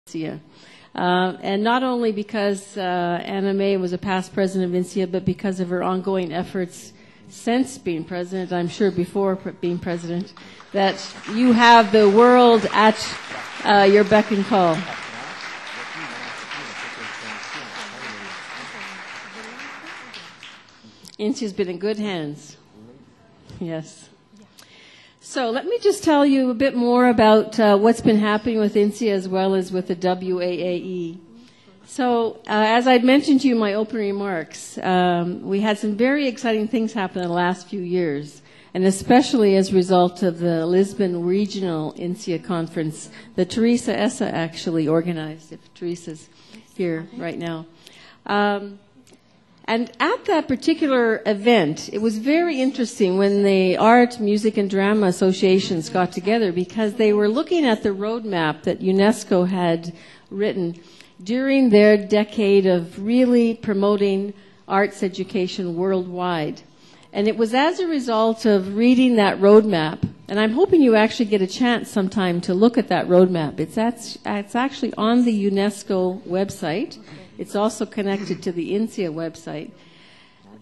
INSEA. And not only because Anna May was a past president of INSEA, but because of her ongoing efforts since being president, I'm sure before being president, that you have the world at your beck and call. INSEA's been in good hands. Yes. So let me just tell you a bit more about what's been happening with INSEA as well as with the WAAE. So as I'd mentioned to you in my opening remarks, we had some very exciting things happen in the last few years, and especially as a result of the Lisbon Regional INSEA Conference that Teresa Essa actually organized, if Teresa's here right now. And at that particular event, it was very interesting when the Art, Music, and Drama Associations got together because they were looking at the roadmap that UNESCO had written during their decade of really promoting arts education worldwide. And it was as a result of reading that roadmap, and I'm hoping you actually get a chance sometime to look at that roadmap. It's actually on the UNESCO website. It's also connected to the INSEA website.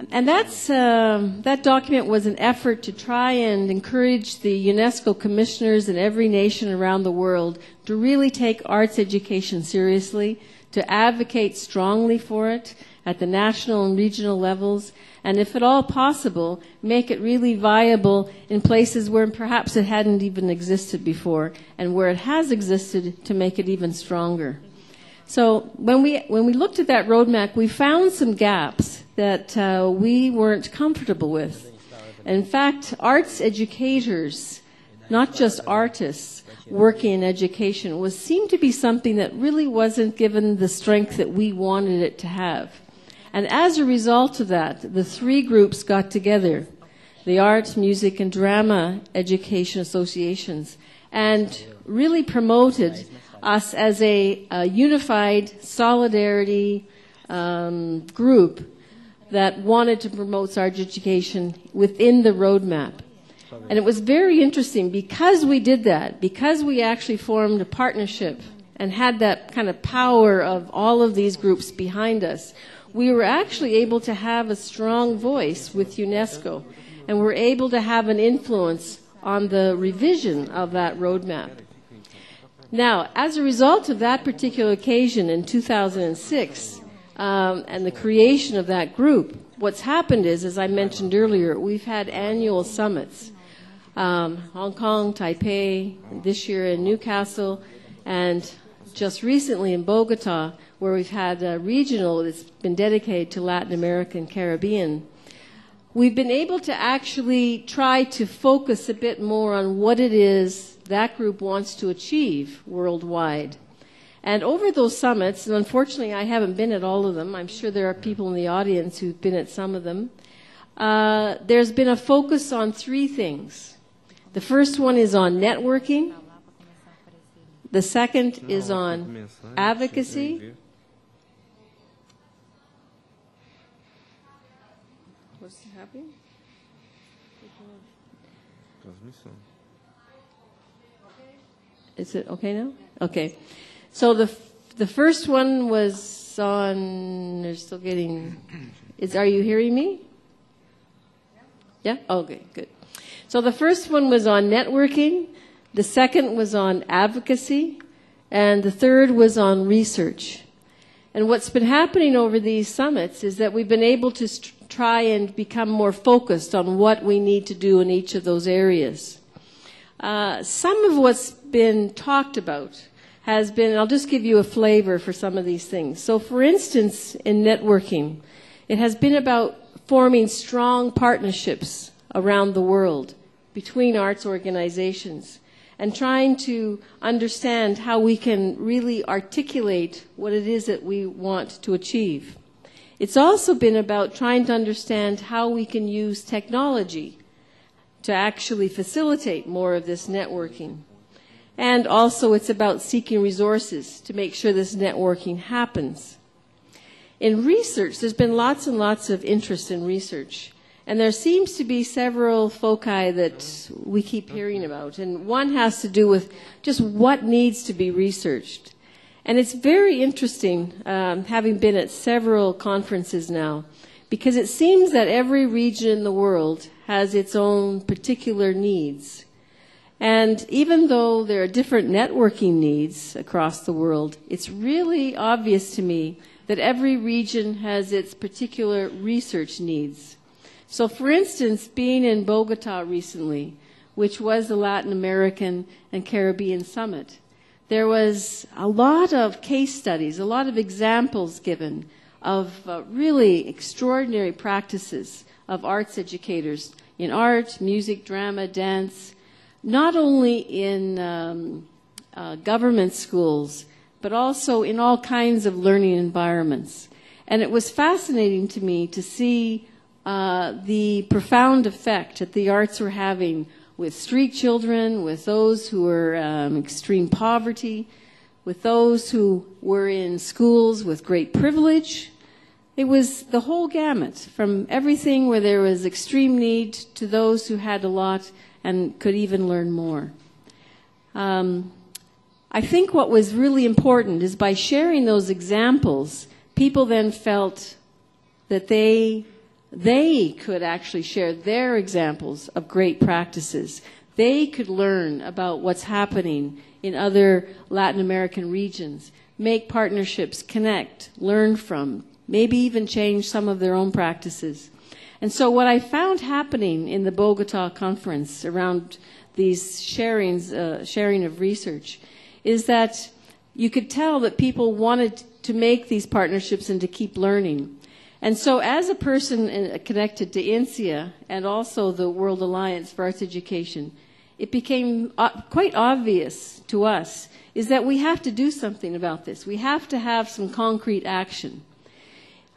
And that document was an effort to try and encourage the UNESCO commissioners in every nation around the world to really take arts education seriously, to advocate strongly for it at the national and regional levels, and if at all possible, make it really viable in places where perhaps it hadn't even existed before, and where it has existed to make it even stronger. So when we looked at that roadmap, we found some gaps that we weren't comfortable with. In fact, arts educators, not just artists working in education, seemed to be something that really wasn't given the strength that we wanted it to have. And as a result of that, the three groups got together, the Art, Music, and Drama Education Associations, and really promoted us as a unified solidarity group that wanted to promote arts education within the roadmap. And it was very interesting because we did that, because we actually formed a partnership and had that kind of power of all of these groups behind us. We were actually able to have a strong voice with UNESCO, and we're able to have an influence on the revision of that roadmap. Now, as a result of that particular occasion in 2006 and the creation of that group, what's happened is, as I mentioned earlier, we've had annual summits. Hong Kong, Taipei, this year in Newcastle, and just recently in Bogota, where we've had a regional that's been dedicated to Latin America and Caribbean. We've been able to actually try to focus a bit more on what it is that group wants to achieve worldwide. And over those summits, and unfortunately I haven't been at all of them, I'm sure there are people in the audience who've been at some of them, there's been a focus on three things. The first one is on networking. The second is on advocacy. What's happening? Is it okay now? Okay. So the first one was on, they're still getting, are you hearing me? Yeah? Okay, good. So the first one was on networking, the second was on advocacy, and the third was on research. And what's been happening over these summits is that we've been able to try and become more focused on what we need to do in each of those areas. Some of what's been talked about has been, I'll just give you a flavor for some of these things. So for instance, in networking, it has been about forming strong partnerships around the world between arts organizations and trying to understand how we can really articulate what it is that we want to achieve. It's also been about trying to understand how we can use technology to actually facilitate more of this networking. And also it's about seeking resources to make sure this networking happens. In research, there's been lots and lots of interest in research. And there seems to be several foci that we keep hearing about. And one has to do with just what needs to be researched. And it's very interesting, having been at several conferences now, because it seems that every region in the world has its own particular needs. And even though there are different networking needs across the world, it's really obvious to me that every region has its particular research needs. So for instance, being in Bogota recently, which was the Latin American and Caribbean Summit, there was a lot of case studies, a lot of examples given of really extraordinary practices of arts educators in art, music, drama, dance, not only in government schools, but also in all kinds of learning environments. And it was fascinating to me to see the profound effect that the arts were having with street children, with those who were in extreme poverty, with those who were in schools with great privilege. It was the whole gamut, from everything where there was extreme need to those who had a lot and could even learn more. I think what was really important is by sharing those examples, people then felt that they could actually share their examples of great practices. They could learn about what's happening in other Latin American regions, make partnerships, connect, learn from, maybe even change some of their own practices. And so what I found happening in the Bogota conference around these sharing of research is that you could tell that people wanted to make these partnerships and to keep learning. And so as a person connected to INSEA and also the World Alliance for Arts Education, it became quite obvious to us is that we have to do something about this. We have to have some concrete action.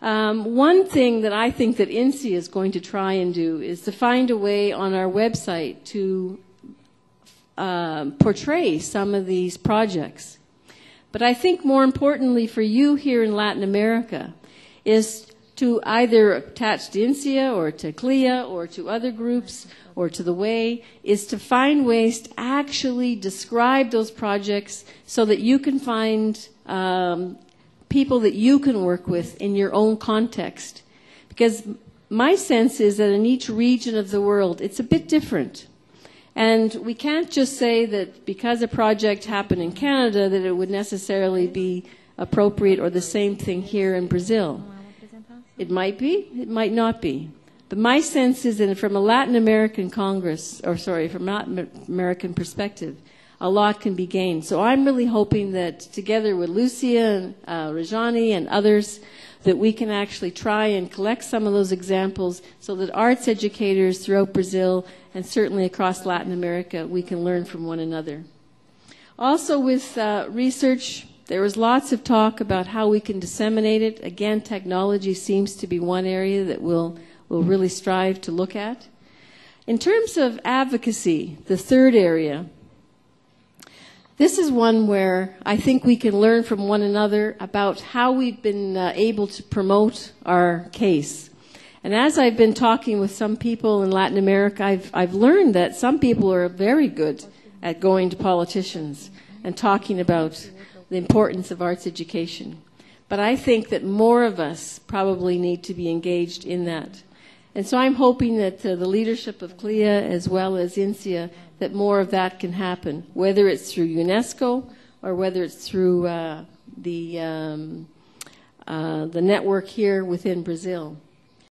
One thing that I think that INSEA is going to try and do is to find a way on our website to portray some of these projects. But I think more importantly for you here in Latin America is to either attach to INSEA or to CLEA or to other groups or to the Way, is to find ways to actually describe those projects so that you can find people that you can work with in your own context. Because my sense is that in each region of the world, it's a bit different. And we can't just say that because a project happened in Canada that it would necessarily be appropriate or the same thing here in Brazil. It might be, it might not be. But my sense is that from a Latin American from Latin American perspective, a lot can be gained. So I'm really hoping that together with Lucia and Rajani and others, that we can actually try and collect some of those examples so that arts educators throughout Brazil and certainly across Latin America, we can learn from one another. Also with research, there was lots of talk about how we can disseminate it. Again, technology seems to be one area that we'll really strive to look at. In terms of advocacy, the third area, this is one where I think we can learn from one another about how we've been able to promote our case. And as I've been talking with some people in Latin America, I've learned that some people are very good at going to politicians and talking about the importance of arts education. But I think that more of us probably need to be engaged in that. And so I'm hoping that the leadership of CLEA as well as INSEA, that more of that can happen, whether it's through UNESCO or whether it's through the network here within Brazil.